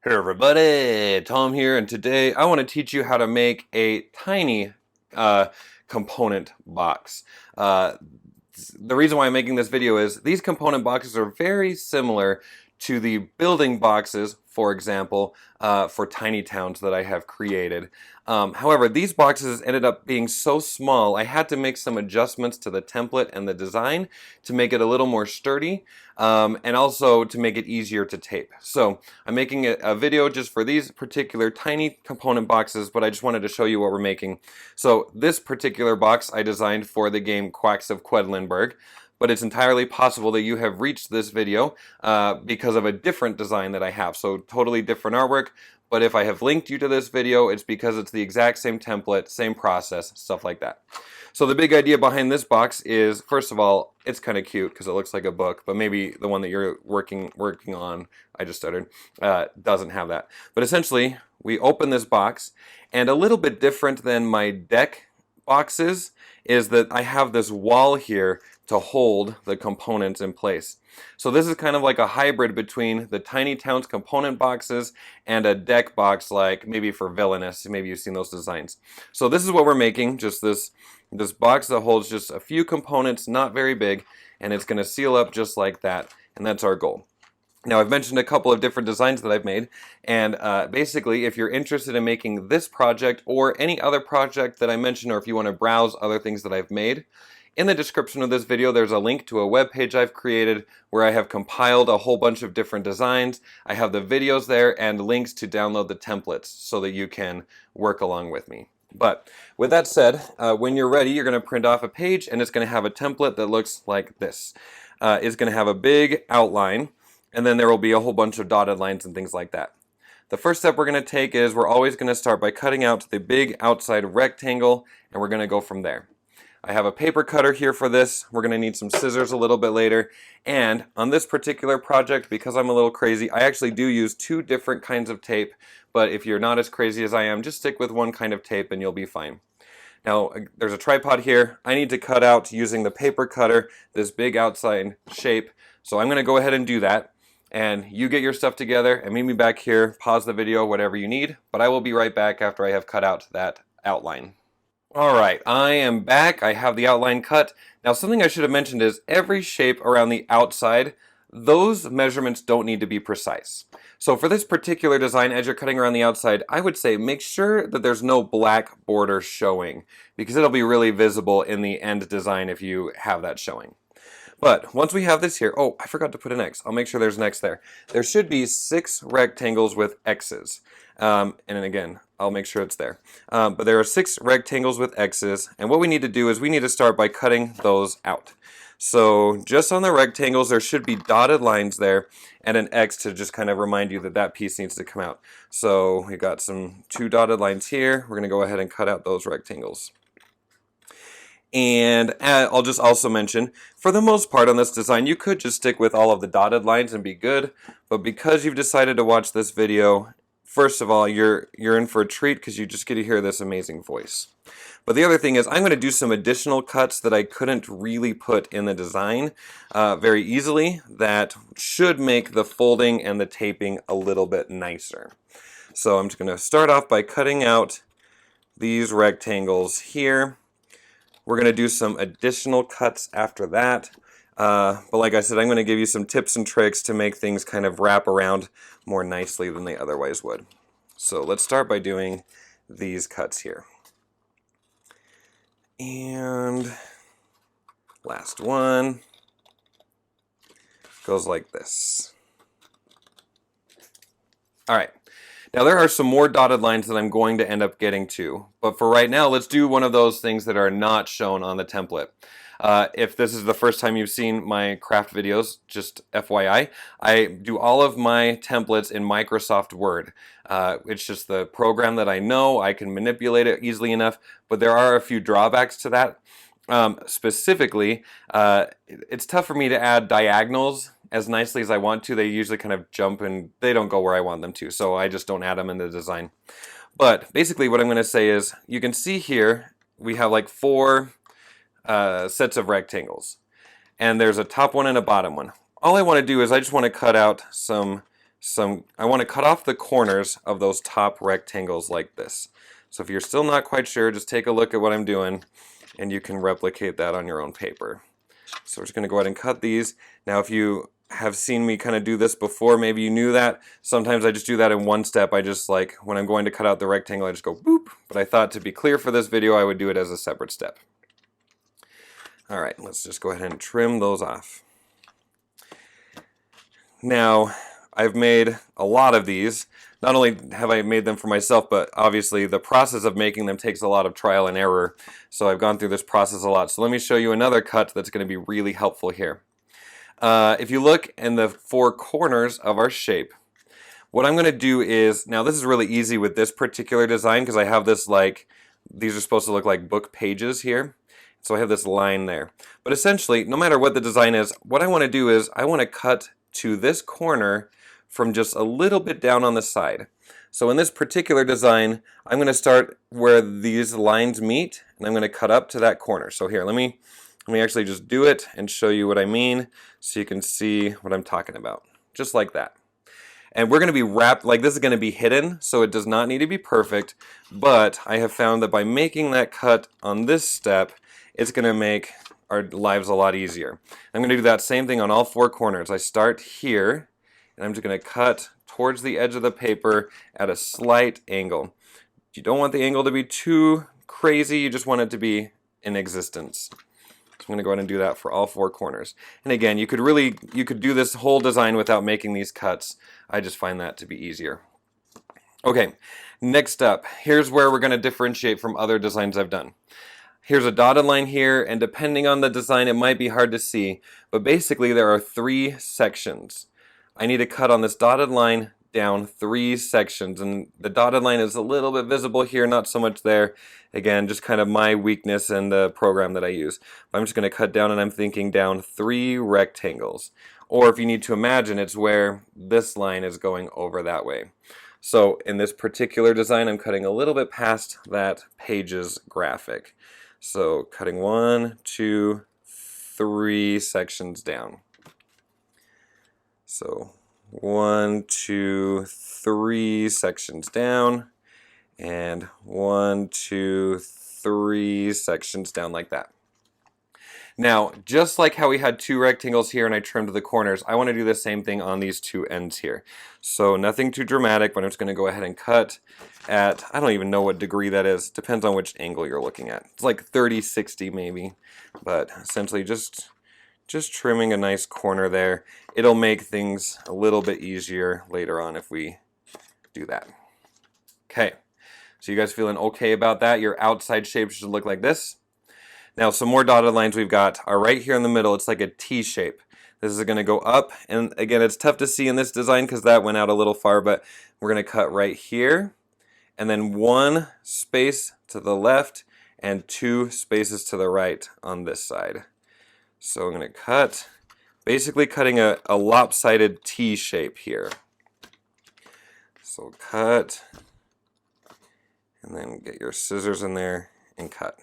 Hey everybody, Tom here, and today I want to teach you how to make a tiny uh, component box. Uh, the reason why I'm making this video is these component boxes are very similar to the building boxes, for example, for tiny towns that I have created. However, these boxes ended up being so small, I had to make some adjustments to the template and the design to make it a little more sturdy, and also to make it easier to tape. So I'm making a video just for these particular tiny component boxes, but I just wanted to show you what we're making. So this particular box I designed for the game Quacks of Quedlinburg, but it's entirely possible that you have reached this video because of a different design that I have. So totally different artwork, but if I have linked you to this video, it's because it's the exact same template, same process, stuff like that. So the big idea behind this box is, first of all, it's kind of cute because it looks like a book, but maybe the one that you're working on, I just stuttered, doesn't have that. But essentially, we open this box, and a little bit different than my deck boxes is that I have this wall here to hold the components in place. So this is kind of like a hybrid between the Tiny Towns component boxes and a deck box, like maybe for Villainous. Maybe you've seen those designs. So this is what we're making, just this box that holds just a few components, not very big, and it's going to seal up just like that, and that's our goal. Now, I've mentioned a couple of different designs that I've made, and basically, if you're interested in making this project or any other project that I mentioned, or if you want to browse other things that I've made, in the description of this video, there's a link to a web page I've created where I have compiled a whole bunch of different designs. I have the videos there and links to download the templates so that you can work along with me. But with that said, when you're ready, you're going to print off a page, and it's going to have a template that looks like this. It's going to have a big outline, and then there will be a whole bunch of dotted lines and things like that. The first step we're going to take is we're always going to start by cutting out the big outside rectangle, and we're going to go from there. I have a paper cutter here for this. We're going to need some scissors a little bit later. And on this particular project, because I'm a little crazy, I actually do use two different kinds of tape. But if you're not as crazy as I am, just stick with one kind of tape and you'll be fine. Now, there's a tripod here. I need to cut out, using the paper cutter, this big outside shape. So I'm going to go ahead and do that. And you get your stuff together and meet me back here. Pause the video, whatever you need. But I will be right back after I have cut out that outline. Alright, I am back. I have the outline cut. Now, something I should have mentioned is every shape around the outside, those measurements don't need to be precise. So for this particular design, as you're cutting around the outside, I would say make sure that there's no black border showing, because it'll be really visible in the end design if you have that showing. But once we have this here, oh, I forgot to put an X. I'll make sure there's an X there. There should be 6 rectangles with X's. And then again, I'll make sure it's there. But there are 6 rectangles with X's, and what we need to do is we need to start by cutting those out. So just on the rectangles, there should be dotted lines there and an X to just kind of remind you that that piece needs to come out. So we got 2 dotted lines here. We're going to go ahead and cut out those rectangles. And I'll just also mention, for the most part on this design, you could just stick with all of the dotted lines and be good. But because you've decided to watch this video, first of all, you're in for a treat because you just get to hear this amazing voice. But the other thing is, I'm going to do some additional cuts that I couldn't really put in the design very easily that should make the folding and the taping a little bit nicer. So I'm just going to start off by cutting out these rectangles here. We're going to do some additional cuts after that. But like I said, I'm going to give you some tips and tricks to make things kind of wrap around more nicely than they otherwise would. So let's start by doing these cuts here. And last one goes like this. All right. Now there are some more dotted lines that I'm going to end up getting to, but for right now, let's do one of those things that are not shown on the template. If this is the first time you've seen my craft videos, just FYI, I do all of my templates in Microsoft Word. It's just the program that I know. I can manipulate it easily enough, but there are a few drawbacks to that. Specifically, it's tough for me to add diagonals as nicely as I want to. They usually kind of jump and they don't go where I want them to, so I just don't add them in the design. But basically what I'm going to say is, you can see here we have like 4 sets of rectangles, and there's a top one and a bottom one. All I want to do is I just want to cut out some I want to cut off the corners of those top rectangles like this. So if you're still not quite sure, just take a look at what I'm doing and you can replicate that on your own paper. So we're just going to go ahead and cut these. Now if you have seen me kind of do this before, maybe you knew that. Sometimes I just do that in one step. I just like, when I'm going to cut out the rectangle, I just go boop. But I thought to be clear for this video, I would do it as a separate step. Alright, let's just go ahead and trim those off. Now, I've made a lot of these. Not only have I made them for myself, but obviously the process of making them takes a lot of trial and error. So I've gone through this process a lot. So let me show you another cut that's going to be really helpful here. If you look in the four corners of our shape, what I'm going to do is, now this is really easy with this particular design because I have this like, these are supposed to look like book pages here. So I have this line there. But essentially, no matter what the design is, what I want to do is I want to cut to this corner from just a little bit down on the side. So in this particular design, I'm going to start where these lines meet, and I'm going to cut up to that corner. So here, let me actually just do it and show you what I mean so you can see what I'm talking about. Just like that. And we're going to be wrapped, like this is going to be hidden, so it does not need to be perfect, but I have found that by making that cut on this step, it's going to make our lives a lot easier. I'm going to do that same thing on all four corners. I start here, and I'm just going to cut towards the edge of the paper at a slight angle. You don't want the angle to be too crazy, you just want it to be in existence. So I'm going to go ahead and do that for all four corners. And again, you could do this whole design without making these cuts. I just find that to be easier. Okay, next up, here's where we're going to differentiate from other designs I've done. Here's a dotted line here, and depending on the design, it might be hard to see, but basically there are 3 sections. I need to cut on this dotted line down 3 sections, and the dotted line is a little bit visible here, not so much there. Again, just kind of my weakness in the program that I use. I'm just going to cut down, and I'm thinking down 3 rectangles. Or if you need to imagine, it's where this line is going over that way. So in this particular design, I'm cutting a little bit past that pages graphic. So cutting 1, 2, 3 sections down. So 1, 2, 3 sections down, and 1, 2, 3 sections down like that. Now, just like how we had 2 rectangles here and I trimmed the corners, I want to do the same thing on these 2 ends here. So nothing too dramatic, but I'm just going to go ahead and cut at, I don't even know what degree that is. Depends on which angle you're looking at. It's like 30, 60 maybe, but essentially just trimming a nice corner there. It'll make things a little bit easier later on if we do that. Okay, so you guys feeling okay about that? Your outside shape should look like this. Now some more dotted lines we've got are right here in the middle. It's like a T shape. This is going to go up, and again it's tough to see in this design because that went out a little far, but we're going to cut right here, and then 1 space to the left and 2 spaces to the right on this side. So I'm going to cut, basically cutting a lopsided T shape here. So cut, and then get your scissors in there and cut.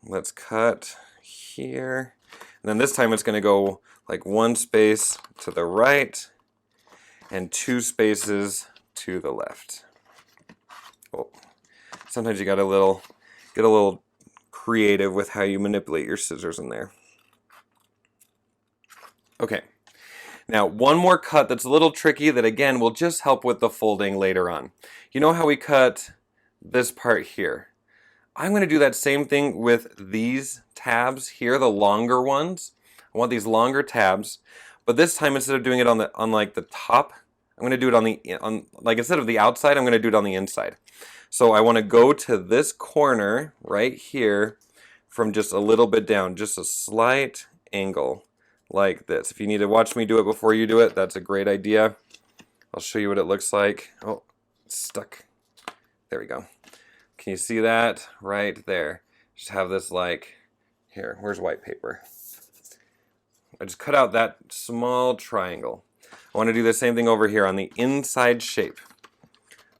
Let's cut here, and then this time it's going to go like 1 space to the right and 2 spaces to the left. Oh, sometimes you got get a little creative with how you manipulate your scissors in there. Okay, now one more cut that's a little tricky that again will just help with the folding later on. You know how we cut this part here? I'm going to do that same thing with these tabs here, the longer ones. I want these longer tabs, but this time instead of doing it on like the top, I'm going to do it like instead of the outside, I'm going to do it on the inside. So I want to go to this corner right here from just a little bit down, just a slight angle like this. If you need to watch me do it before you do it, that's a great idea. I'll show you what it looks like. Oh, it's stuck. There we go. Can you see that? Right there. Just have this like, here, where's white paper? I just cut out that small triangle. I want to do the same thing over here on the inside shape.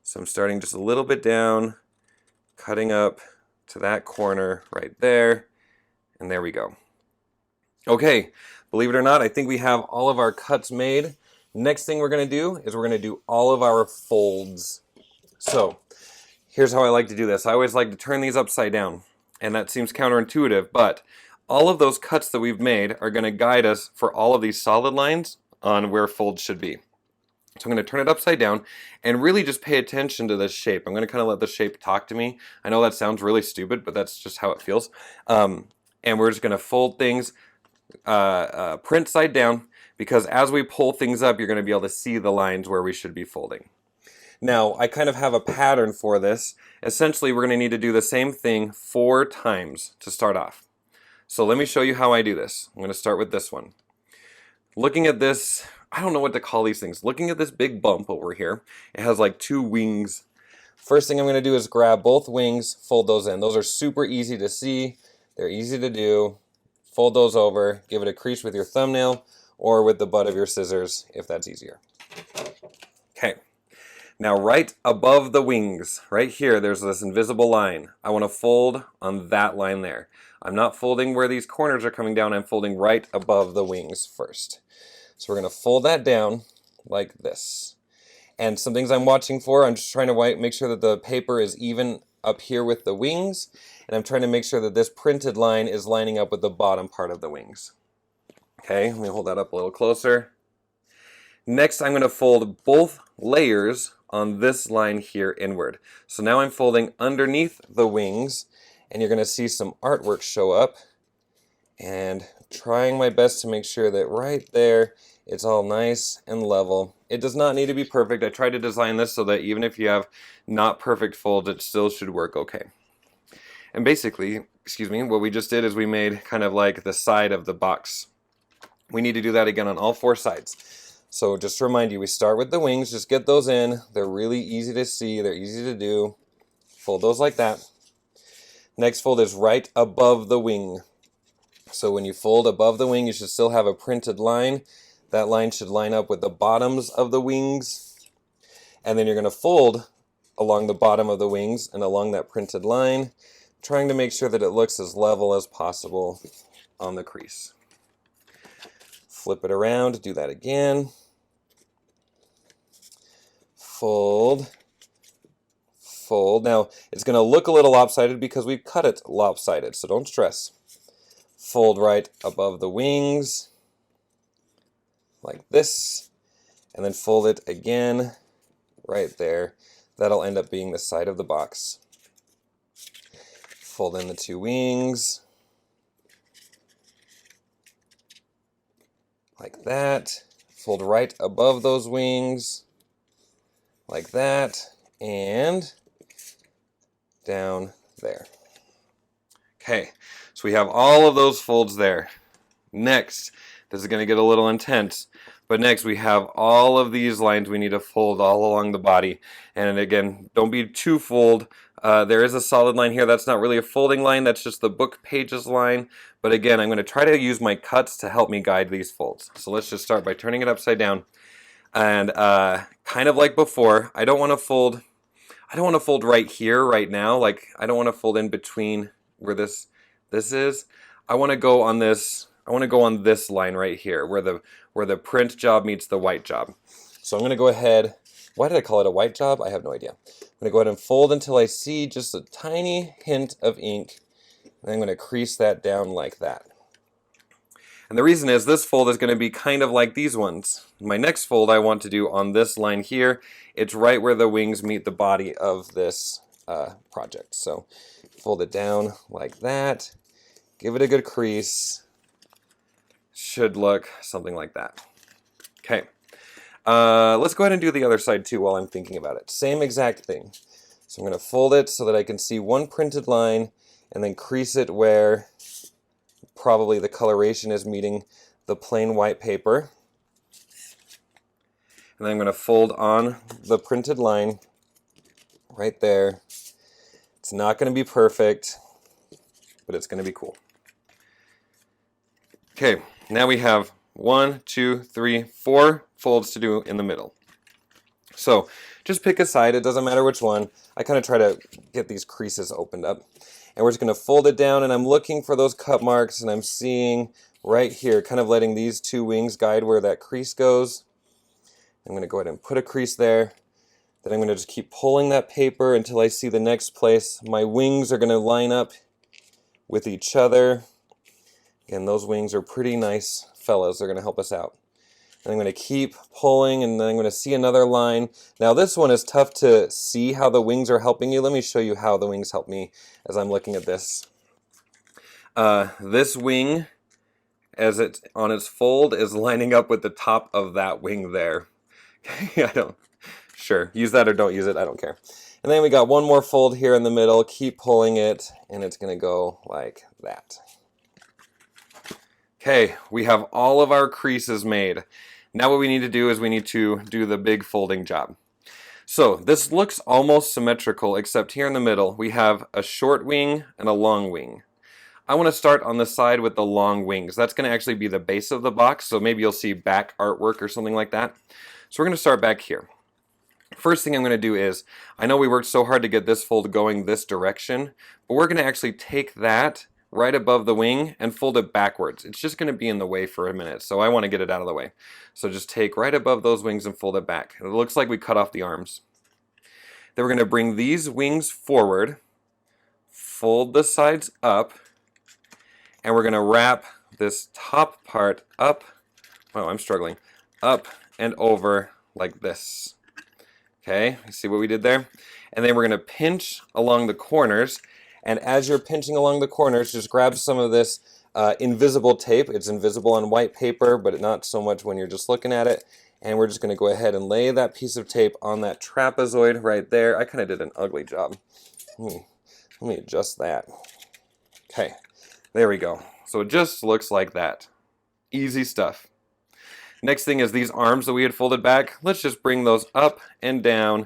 So I'm starting just a little bit down, cutting up to that corner right there, and there we go. Okay, believe it or not, I think we have all of our cuts made. Next thing we're going to do is we're going to do all of our folds. So here's how I like to do this. I always like to turn these upside down, and that seems counterintuitive, but all of those cuts that we've made are going to guide us for all of these solid lines on where folds should be. So I'm going to turn it upside down and really just pay attention to this shape. I'm going to kind of let the shape talk to me. I know that sounds really stupid, but that's just how it feels. And we're just going to fold things print side down, because as we pull things up, you're going to be able to see the lines where we should be folding. Now, I kind of have a pattern for this. Essentially, we're going to need to do the same thing 4 times to start off. So let me show you how I do this. I'm going to start with this one. Looking at this, I don't know what to call these things. Looking at this big bump over here, it has like 2 wings. First thing I'm going to do is grab both wings, fold those in. Those are super easy to see. They're easy to do. Fold those over, give it a crease with your thumbnail or with the butt of your scissors if that's easier. Okay. Now right above the wings, right here, there's this invisible line. I want to fold on that line there. I'm not folding where these corners are coming down, I'm folding right above the wings first. So we're going to fold that down like this. And some things I'm watching for, I'm just trying to make sure that the paper is even up here with the wings, and I'm trying to make sure that this printed line is lining up with the bottom part of the wings. Okay, let me hold that up a little closer. Next, I'm going to fold both layers on this line here inward. So now I'm folding underneath the wings, and you're going to see some artwork show up, and trying my best to make sure that right there it's all nice and level. It does not need to be perfect. I tried to design this so that even if you have not perfect folds, it still should work okay. And basically, what we just did is we made kind of like the side of the box. We need to do that again on all 4 sides. So just to remind you, we start with the wings, just get those in. They're really easy to see, they're easy to do. Fold those like that. Next fold is right above the wing. So when you fold above the wing, you should still have a printed line. That line should line up with the bottoms of the wings. And then you're going to fold along the bottom of the wings and along that printed line, trying to make sure that it looks as level as possible on the crease. Flip it around, do that again. Fold. Fold. Now, it's going to look a little lopsided because we've cut it lopsided, so don't stress. Fold right above the wings, like this, and then fold it again right there. That'll end up being the side of the box. Fold in the 2 wings, like that. Fold right above those wings, like that, and down there. Okay, so we have all of those folds there. Next, this is going to get a little intense, but next we have all of these lines we need to fold all along the body. And again, don't be too fold. There is a solid line here. That's not really a folding line. That's just the book pages line. But again, I'm going to try to use my cuts to help me guide these folds. So let's just start by turning it upside down. And kind of like before, I don't want to fold right here, right now. Like, I don't want to fold in between where this is. I want to go on this line right here where the print job meets the white job. So I'm going to go ahead. Why did I call it a white job? I have no idea. I'm going to go ahead and fold until I see just a tiny hint of ink, and I'm going to crease that down like that. And the reason is this fold is going to be kind of like these ones. My next fold I want to do on this line here, it's right where the wings meet the body of this project. So fold it down like that, give it a good crease. Should look something like that. Okay, let's go ahead and do the other side too while I'm thinking about it. Same exact thing. So I'm going to fold it so that I can see one printed line and then crease it where probably the coloration is meeting the plain white paper. And then I'm going to fold on the printed line right there. It's not going to be perfect, but it's going to be cool. Okay, now we have 1, 2, 3, 4 folds to do in the middle. So just pick a side, it doesn't matter which one. I kind of try to get these creases opened up. And we're just going to fold it down, and I'm looking for those cut marks, and I'm seeing right here, kind of letting these 2 wings guide where that crease goes. I'm going to go ahead and put a crease there. Then I'm going to just keep pulling that paper until I see the next place. My wings are going to line up with each other. Again, those wings are pretty nice fellows. They're going to help us out. And I'm going to keep pulling, and then I'm going to see another line. Now this one is tough to see how the wings are helping you. Let me show you how the wings help me as I'm looking at this. This wing, as it's on its fold, is lining up with the top of that wing there. Sure, use that or don't use it, I don't care. And then we got one more fold here in the middle. Keep pulling it, and it's going to go like that. Okay, we have all of our creases made. Now what we need to do is we need to do the big folding job. So this looks almost symmetrical, except here in the middle we have a short wing and a long wing. I want to start on the side with the long wings. That's going to actually be the base of the box, so maybe you'll see back artwork or something like that. So we're going to start back here. First thing I'm going to do is, I know we worked so hard to get this fold going this direction, but we're going to actually take that right above the wing and fold it backwards. It's just going to be in the way for a minute, so I want to get it out of the way. So just take right above those wings and fold it back. It looks like we cut off the arms. Then we're going to bring these wings forward, fold the sides up, and we're going to wrap this top part up, oh I'm struggling, up and over like this. Okay, you see what we did there? And then we're going to pinch along the corners. And as you're pinching along the corners, just grab some of this invisible tape. It's invisible on white paper, but not so much when you're just looking at it. And we're just going to go ahead and lay that piece of tape on that trapezoid right there. I kind of did an ugly job. Let me adjust that. Okay, there we go. So it just looks like that. Easy stuff. Next thing is these arms that we had folded back. Let's just bring those up and down,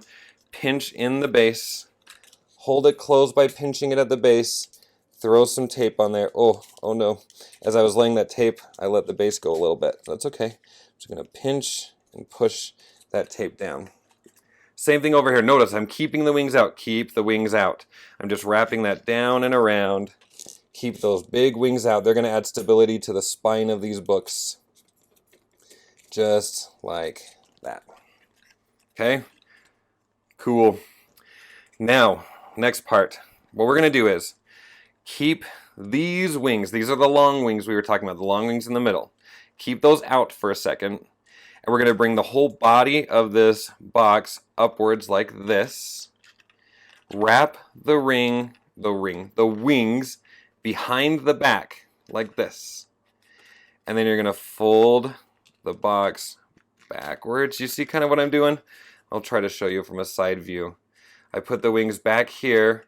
pinch in the base. Hold it closed by pinching it at the base. Throw some tape on there. Oh no. As I was laying that tape, I let the base go a little bit. That's okay. I'm just going to pinch and push that tape down. Same thing over here. Notice I'm keeping the wings out. Keep the wings out. I'm just wrapping that down and around. Keep those big wings out. They're going to add stability to the spine of these books. Just like that. Okay? Cool. Now, next part. What we're going to do is keep these wings. These are the long wings we were talking about, the long wings in the middle. Keep those out for a second. And we're going to bring the whole body of this box upwards like this. Wrap the wings behind the back like this. And then you're going to fold the box backwards. You see kind of what I'm doing? I'll try to show you from a side view. I put the wings back here.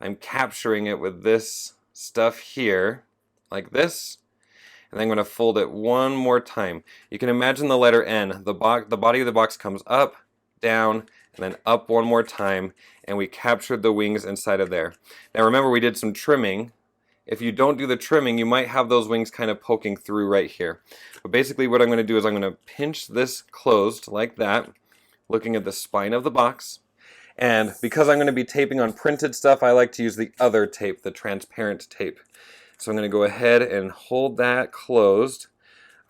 I'm capturing it with this stuff here, like this. And I'm going to fold it one more time. You can imagine the letter N. The body of the box comes up, down, and then up one more time. And we captured the wings inside of there. Now remember, we did some trimming. If you don't do the trimming, you might have those wings kind of poking through right here. But basically what I'm going to do is I'm going to pinch this closed like that, looking at the spine of the box. And because I'm going to be taping on printed stuff, I like to use the other tape, the transparent tape. So I'm going to go ahead and hold that closed.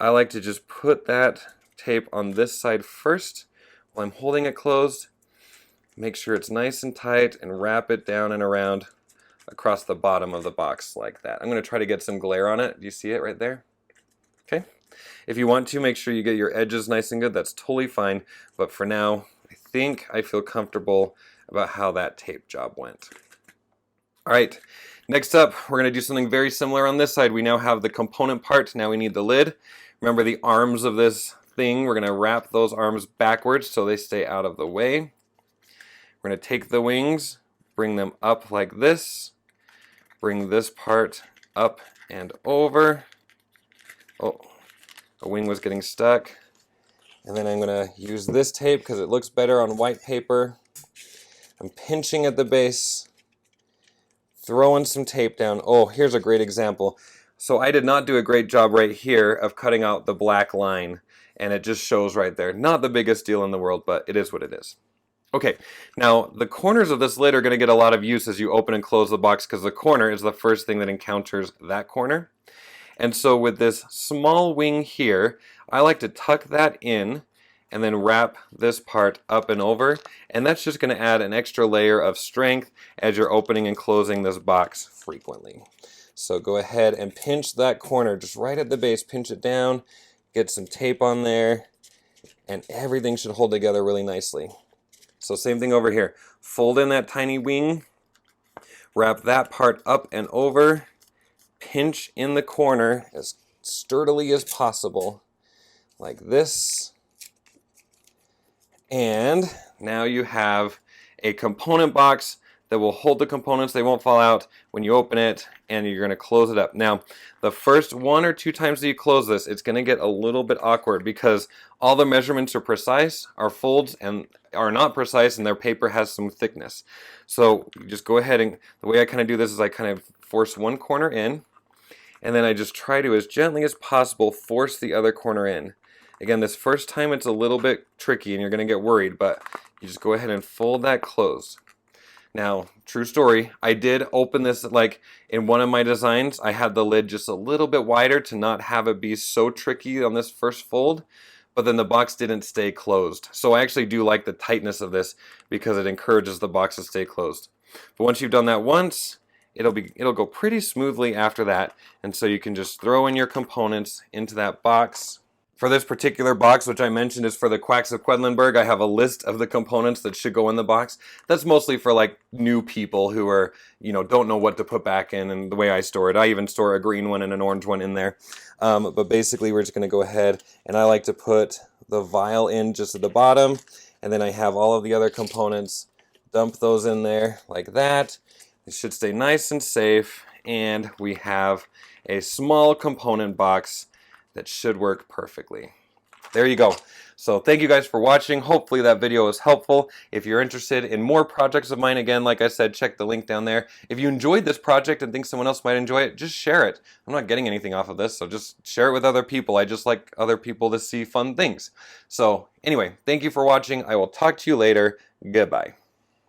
I like to just put that tape on this side first while I'm holding it closed. Make sure it's nice and tight and wrap it down and around across the bottom of the box like that. I'm going to try to get some glare on it. Do you see it right there? Okay. If you want to, make sure you get your edges nice and good. That's totally fine. But for now, I think I feel comfortable about how that tape job went. All right. Next up, we're going to do something very similar on this side. We now have the component part. Now we need the lid. Remember the arms of this thing. We're going to wrap those arms backwards so they stay out of the way. We're going to take the wings, bring them up like this. Bring this part up and over. Oh, a wing was getting stuck. And then I'm going to use this tape because it looks better on white paper. I'm pinching at the base, throwing some tape down. Oh, here's a great example. So I did not do a great job right here of cutting out the black line, and it just shows right there. Not the biggest deal in the world, but it is what it is. Okay, now the corners of this lid are going to get a lot of use as you open and close the box because the corner is the first thing that encounters that corner. And so with this small wing here, I like to tuck that in and then wrap this part up and over, and that's just going to add an extra layer of strength as you're opening and closing this box frequently. So go ahead and pinch that corner just right at the base, pinch it down, get some tape on there, and everything should hold together really nicely. So same thing over here. Fold in that tiny wing, wrap that part up and over, pinch in the corner as sturdily as possible, like this. And now you have a component box that will hold the components. They won't fall out when you open it, and you're going to close it up. Now, the first 1 or 2 times that you close this, it's going to get a little bit awkward because all the measurements are precise. Our folds and are not precise, and their paper has some thickness. So you just go ahead, and the way I kind of do this is I kind of force one corner in, and then I just try to, as gently as possible, force the other corner in. Again, this first time it's a little bit tricky and you're going to get worried, but you just go ahead and fold that closed. Now, true story, I did open this like in one of my designs. I had the lid just a little bit wider to not have it be so tricky on this first fold, but then the box didn't stay closed. So I actually do like the tightness of this because it encourages the box to stay closed. But once you've done that once, it'll go pretty smoothly after that, and so you can just throw in your components into that box. For this particular box, which I mentioned is for the Quacks of Quedlinburg, I have a list of the components that should go in the box. That's mostly for like new people who are, don't know what to put back in, and the way I store it. I even store a green one and an orange one in there. But basically we're just going to go ahead, and I like to put the vial in just at the bottom, and then I have all of the other components, dump those in there like that. It should stay nice and safe, and we have a small component box that should work perfectly. There you go. So thank you guys for watching. Hopefully that video was helpful. If you're interested in more projects of mine, again, like I said, check the link down there. If you enjoyed this project and think someone else might enjoy it, just share it. I'm not getting anything off of this, so just share it with other people. I just like other people to see fun things. So anyway, thank you for watching. I will talk to you later. Goodbye.